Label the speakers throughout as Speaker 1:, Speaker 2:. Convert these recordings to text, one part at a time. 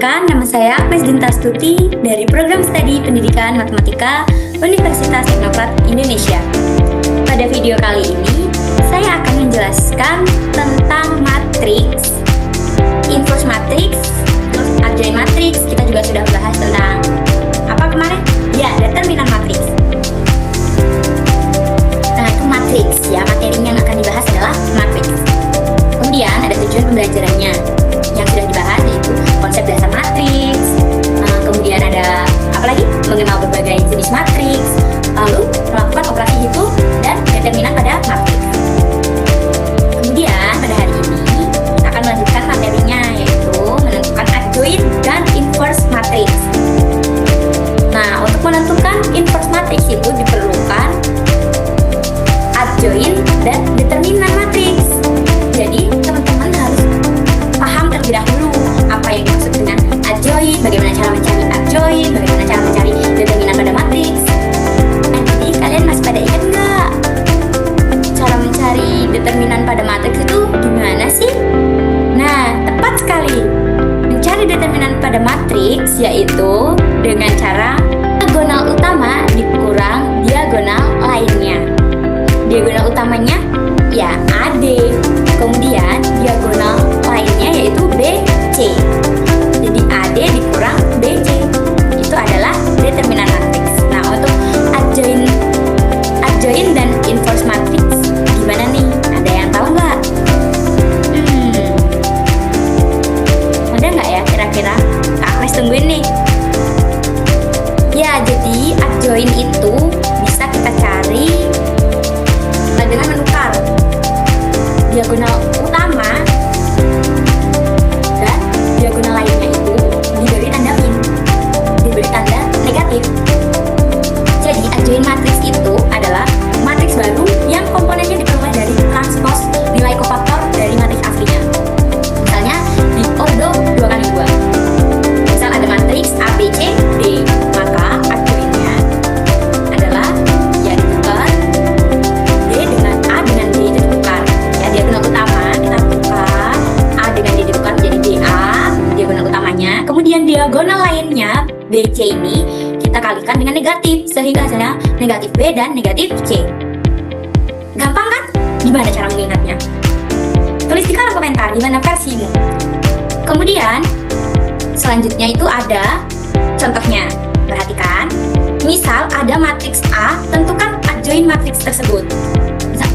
Speaker 1: Perkenalkan, nama saya Agnes Dintastuti dari Program Studi Pendidikan Matematika Universitas Teknokrat Indonesia. Pada video kali ini, saya akan menjelaskan tentang matriks, inverse matriks, terus adjoint matriks. Kita juga sudah bahas tentang apa kemarin? Ya, determinan matriks. Nah, itu matriks ya, materinya yang akan dibahas adalah matriks. Kemudian ada tujuan pembelajarannya yang sudah dibahas, yaitu konsep dasar matriks, kemudian ada apa lagi? Mengenal berbagai jenis matriks, lalu melakukan operasi hitung dan determinan pada matriks. Kemudian pada hari ini kita akan melanjutkan materinya, yaitu menentukan adjoint dan inverse matriks. Nah, untuk menentukan inverse matriks itu diperlukan adjoint dan determinan matriks. Jadi teman-teman harus paham terlebih dahulu apa yang dimaksud dengan adjoint, bagaimana cara mencari adjoint, bagaimana cara mencari determinan pada matriks. Jadi kalian masih pada ingat nggak cara mencari determinan pada matriks itu gimana sih? Nah, tepat sekali. Mencari determinan pada matriks yaitu dengan cara diagonal utama dikurang diagonal lainnya. Diagonal utamanya ya AD, kemudian diagonal lainnya yaitu BC. Jadi AD dikurang BC itu adalah determinan matriks. Nah, untuk adjoint dan inverse matriks gimana nih? Ada yang tahu nggak? Ada nggak ya kira-kira? Kak Agnes tungguin nih. Ya, jadi adjoint itu bisa kita cari dengan menukar diagonal utama dan diagonal lainnya itu diberi tanda min, diberi tanda negatif. Jadi adjoint matriks itu adalah matriks baru yang komponennya diperoleh dari transpos nilai kofaktor dari matriks aslinya. Misalnya di ordo 2 kali 2. Misal ada matriks A, B, C, D, maka adjointnya adalah ya ditukar D dengan A dengan D itu ditukar. Ya, diagonal utama kita tukar A dengan D ditukar menjadi DA, diagonal utamanya. Kemudian diagonal lainnya BC ini kita kalikan dengan negatif sehingga hasilnya negatif B dan negatif C. Gampang kan? Gimana cara mengingatnya? Tulis di kolom komentar gimana versimu. Kemudian selanjutnya itu ada contohnya. Perhatikan. Misal ada matriks A, tentukan adjoint matriks tersebut. Misal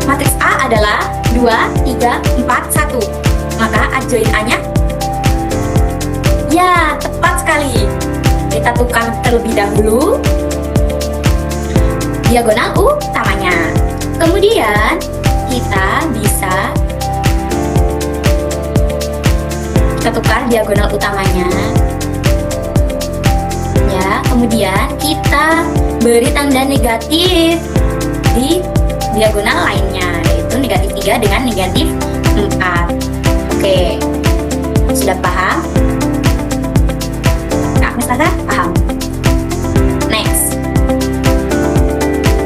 Speaker 1: matriks A adalah 2, 3, 4, 1. Maka adjoint A-nya ya, tepat sekali. Kita tukar terlebih dahulu diagonal utamanya. Kemudian kita bisa tukar diagonal utamanya. Ya, kemudian kita beri tanda negatif di diagonal lainnya, yaitu negatif 3 dengan negatif 4. Oke, sudah paham? Misalnya paham. Next.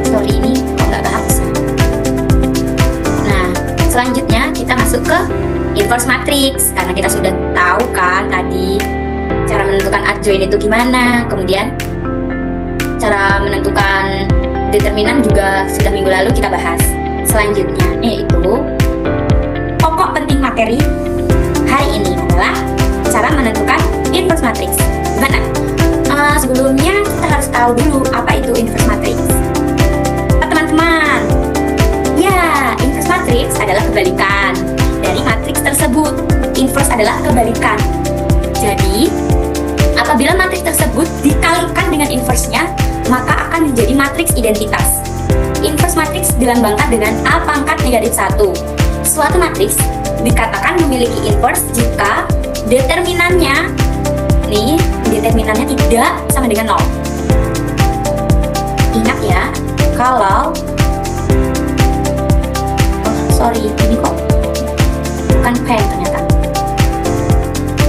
Speaker 1: Sorry, ini kok nggak kehapus. Nah, selanjutnya kita masuk ke inverse matrix. Karena kita sudah tahu kan tadi cara menentukan adjoint itu gimana. Kemudian cara menentukan determinan juga sudah minggu lalu kita bahas. Selanjutnya yaitu pokok penting materi hari ini adalah cara menentukan inverse matrix. Gimana? Sebelumnya kita harus tahu dulu apa itu inverse matrix. Teman-teman, ya, inverse matrix adalah kebalikan dari matriks tersebut. Inverse adalah kebalikan. Jadi, apabila matriks tersebut dikalikan dengan inverse-nya, maka akan menjadi matriks identitas. Inverse matrix dilambangkan dengan A pangkat negatif 1. Suatu matriks dikatakan memiliki inverse jika determinannya tidak sama dengan 0. Ingat ya, kalau ini kok bukan pen ternyata.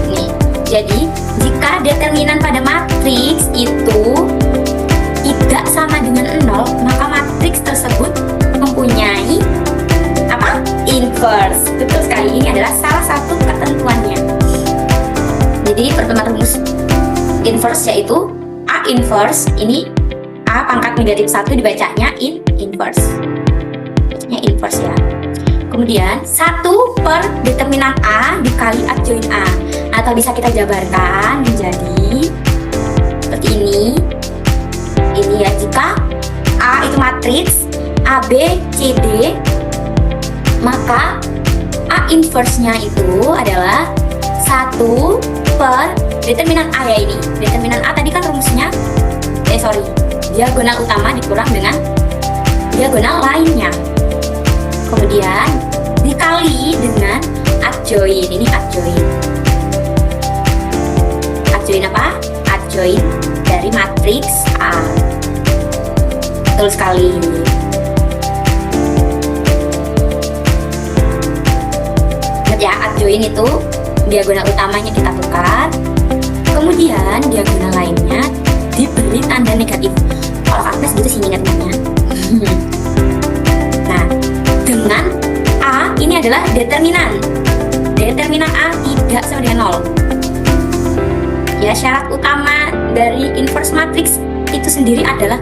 Speaker 1: Nih, jadi jika determinan pada matriks itu tidak sama dengan 0, maka matriks tersebut mempunyai apa? Inverse. Betul sekali, ini adalah salah satu ketentuannya. Jadi pertemuan rumus inverse yaitu A inverse, ini A pangkat negatif 1 dibacanya inverse. Bacanya inverse ya. Kemudian 1 per determinan A dikali adjoin A, atau bisa kita jabarkan menjadi seperti ini. Ini ya, jika A itu matriks A, B, C, D, maka A inverse-nya itu adalah 1 per determinan A ya ini. Determinan A tadi kan rumusnya, diagonal utama dikurang dengan diagonal lainnya. Kemudian dikali dengan adjoin. Ini adjoin. Adjoin apa? Adjoin dari matriks A. Betul sekali. Ingat ya, adjoin itu diagonal utamanya kita tukar, kemudian diagonal lainnya diberi tanda negatif. Kalau Agnes gitu sih ingatnya. Nah, dengan A ini adalah determinan. Determinan A tidak sama dengan 0. Ya, syarat utama dari inverse matrix itu sendiri adalah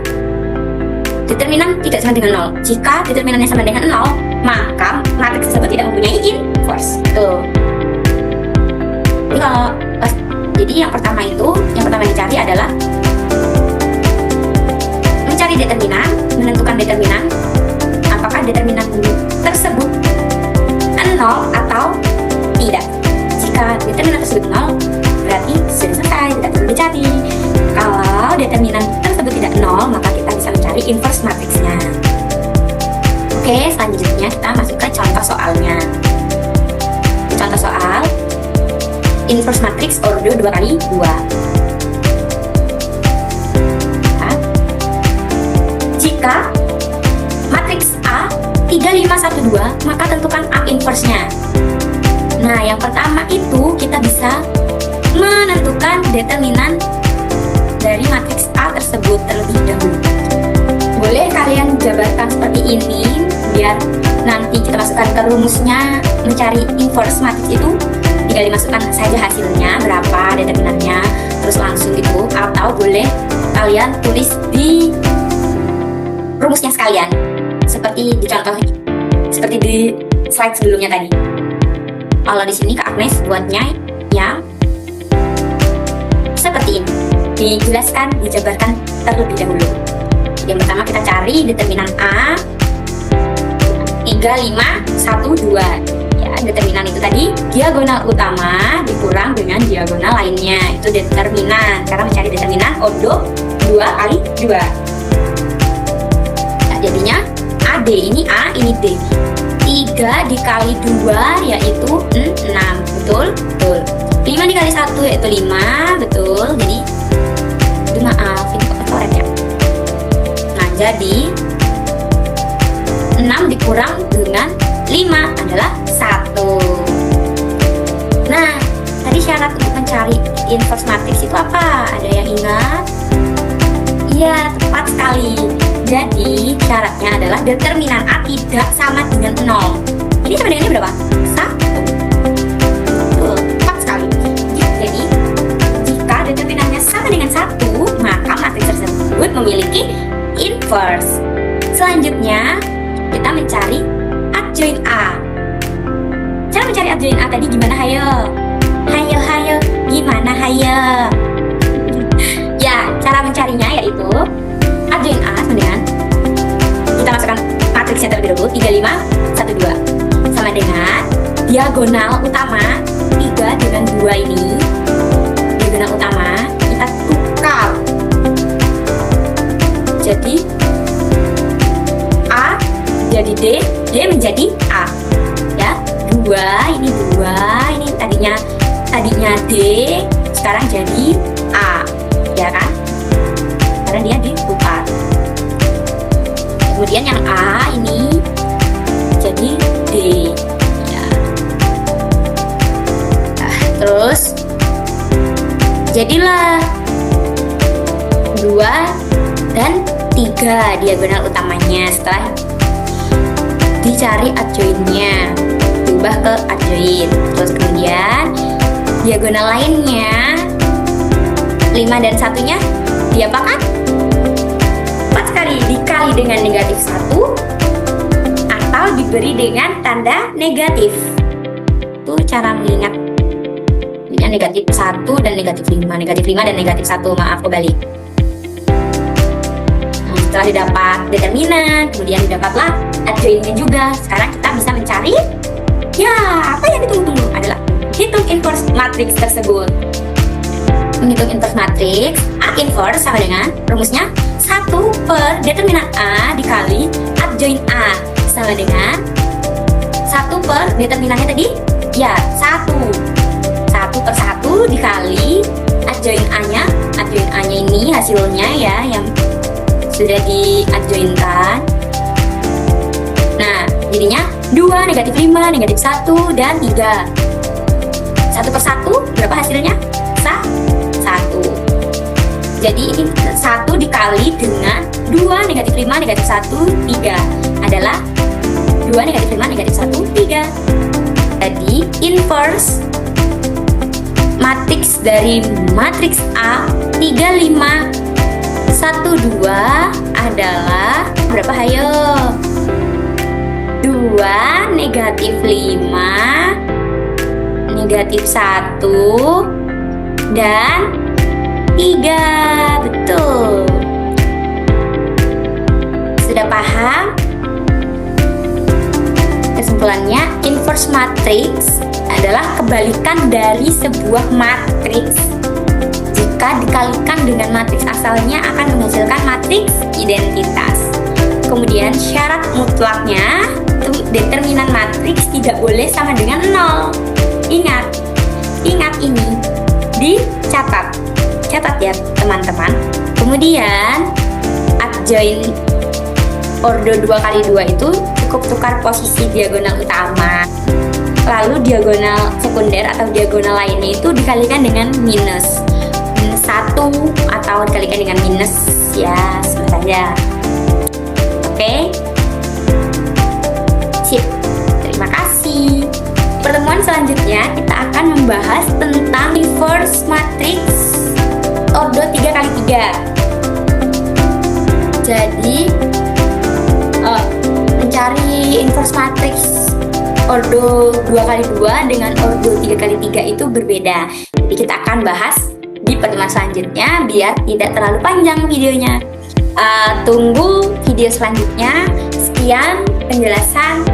Speaker 1: determinan tidak sama dengan 0. Jika determinannya sama dengan 0, maka matriks tersebut tidak mempunyai inverse. Tuh. Jadi yang pertama dicari adalah mencari determinan, menentukan determinan, apakah determinan tersebut 0 atau tidak. Jika determinan tersebut 0, berarti sudah selesai, tidak perlu dicari. Kalau determinan tersebut tidak 0, maka kita bisa mencari inverse matriksnya. Oke, selanjutnya kita masuk ke contoh soalnya. Contoh soal inverse matrix ordo 2x2. Nah, jika matriks A 3, 5, 1, 2, maka tentukan A inverse-nya. Nah, yang pertama itu kita bisa menentukan determinan dari matriks A tersebut terlebih dahulu. Boleh kalian jabarkan seperti ini biar nanti kita masukkan ke rumusnya mencari inverse matriks itu. Tinggal dimasukkan saja hasilnya berapa determinannya, terus langsung gitu, atau boleh kalian tulis di rumusnya sekalian seperti di contoh, seperti di slide sebelumnya tadi. Kalau di sini Kak Agnes buatnya yang seperti ini, dijelaskan, dijabarkan terlebih dahulu. Yang pertama kita cari determinan A 3, 5, 1, 2. Determinan itu tadi diagonal utama dikurang dengan diagonal lainnya, itu determinan. Karena mencari determinan ordo 2x2. Nah, jadinya AD ini A, ini D. 3 dikali 2 yaitu 6. Betul? Betul. 5 dikali 1 yaitu 5. Betul. Jadi maaf, ini koret ya. Nah, jadi 6 dikurang dengan 5 adalah 1. Nah, tadi syarat untuk mencari inverse matrix itu apa? Ada yang ingat? Iya, tepat sekali. Jadi, syaratnya adalah determinan A tidak sama dengan 0. Ini sama dengan ini berapa? 1. Betul, tepat sekali. Jadi, jika determinannya sama dengan 1, maka matriks tersebut memiliki inverse. Selanjutnya, kita mencari adjoin A. Cara mencari adjoin A tadi gimana? Hayo, gimana hayo? Ya, cara mencarinya yaitu adjoin A sama dengan, kita masukkan matriksnya terlebih dahulu, 3, 5, 1, 2 sama dengan diagonal utama 3 dengan 2 ini. Diagonal utama kita tukar. Jadi A jadi D, D menjadi A. Ya, 2 ini tadinya D, sekarang jadi A. Ya kan? Karena dia ditukar. Kemudian yang A ini jadi D. Ya. Nah, terus jadilah 2 dan 3 diagonal utamanya. Setelah dicari adjoinnya, diubah ke adjoin. Terus kemudian diagonal lainnya 5 dan 1-nya diapakan? 4 kali dikali dengan negatif 1 atau diberi dengan tanda negatif. Itu cara mengingat negatif 1 dan negatif 5. Negatif 5 dan negatif 1, maaf kebalik. Setelah didapat determinan, kemudian didapatlah adjoinnya juga. Sekarang kita bisa mencari, ya apa yang ditunggu-tunggu adalah hitung inverse matriks tersebut. Menghitung inverse matriks, A inverse sama dengan rumusnya 1 per determinan A dikali adjoin A sama dengan 1 per determinannya tadi, ya 1 per 1 dikali adjoin A-nya. Adjoin A-nya ini hasilnya ya yang sudah diadjoinkan. Nah, jadinya 2, negatif 5, negatif 1, dan 3. 1 per 1, berapa hasilnya? 1. Jadi ini 1 dikali dengan 2, negatif 5, negatif 1, 3 adalah 2, negatif 5, negatif 1, 3. Jadi inverse matriks dari matriks A 3, 5, 1, 2 adalah berapa? Hayo, 2, negatif 5, negatif 1, dan 3. Betul. Sudah paham? Kesimpulannya, inverse matrix adalah kebalikan dari sebuah matriks. Jika dikalikan dengan matriks asalnya akan menghasilkan matriks identitas. Kemudian syarat mutlaknya, determinan matriks tidak boleh sama dengan 0. Ingat ini, dicatat. Catat ya teman-teman. Kemudian adjoin ordo 2x2 itu cukup tukar posisi diagonal utama. Lalu diagonal sekunder atau diagonal lainnya itu dikalikan dengan minus 1 atau dikalikan dengan minus, ya sama saja. Oke, sip. Terima kasih. Pertemuan selanjutnya kita akan membahas tentang inverse matrix ordo 3x3. Jadi mencari inverse matrix ordo 2x2 dengan ordo 3x3 itu berbeda. Jadi kita akan bahas di pertemuan selanjutnya biar tidak terlalu panjang videonya. Tunggu video selanjutnya. Sekian penjelasan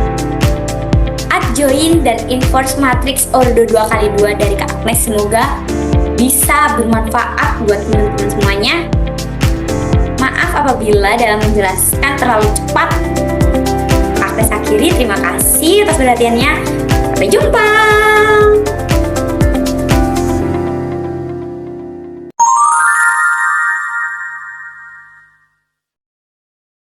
Speaker 1: adjoin dan inverse matrix ordo 2x2 dari Kak Agnes. Semoga bisa bermanfaat buat teman-teman semuanya. Maaf apabila dalam menjelaskan terlalu cepat. Kak Agnes akhiri, terima kasih atas perhatiannya. Sampai jumpa.